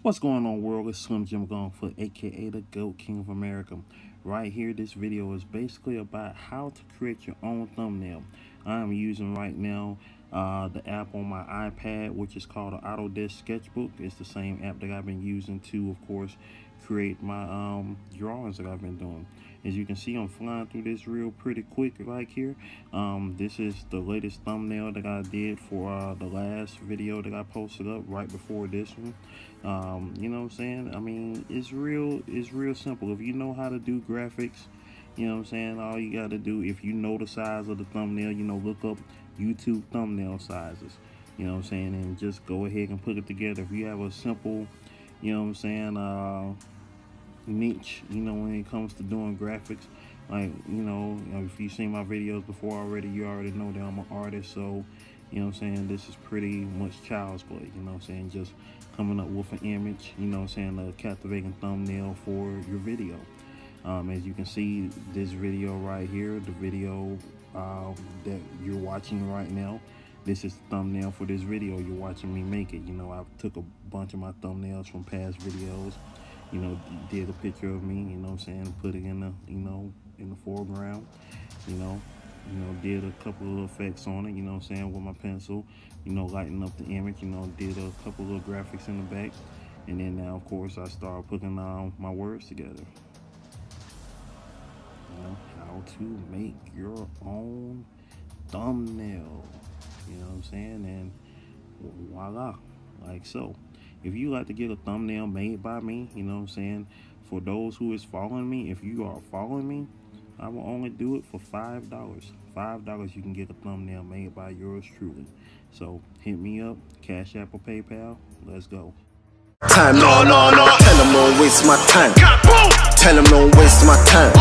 What's going on, world? It's Slim Jim Gongfoot, aka the GOAT King of America. Right here, this video is basically about how to create your own thumbnail. I'm using right now the app on my iPad, which is called the Autodesk Sketchbook. It's the same app that I've been using to, of course, create my drawings that I've been doing. As you can see, I'm flying through this real pretty quick right here. This is the latest thumbnail that I did for the last video that I posted up right before this one. You know what I'm saying? I mean, it's real simple. If you know how to do graphics, you know what I'm saying, all you got to do, if you know the size of the thumbnail, you know, look up YouTube thumbnail sizes, you know what I'm saying, and just go ahead and put it together. If you have a simple, you know what I'm saying, niche, you know, when it comes to doing graphics, like, you know, if you've seen my videos before already, you already know that I'm an artist. So, you know what I'm saying, this is pretty much child's play, you know what I'm saying, just coming up with an image, you know what I'm saying, a captivating thumbnail for your video. As you can see, this video right here, the video that you're watching right now, this is the thumbnail for this video you're watching me make it. You know, I took a bunch of my thumbnails from past videos, you know, did a picture of me, you know what I'm saying, put it in the, you know, in the foreground, you know, did a couple of effects on it, you know what I'm saying, with my pencil, you know, lighten up the image, you know, did a couple of graphics in the back, and then now, of course, I started putting my words together. You know, how to make your own thumbnail, you know what I'm saying, and voila, like so. If you like to get a thumbnail made by me, you know what I'm saying, for those who is following me, if you are following me, I will only do it for $5. $5 you can get a thumbnail made by yours truly. So hit me up, Cash App or PayPal. Let's go. No. Tell them don't waste my time. Tell them don't waste my time.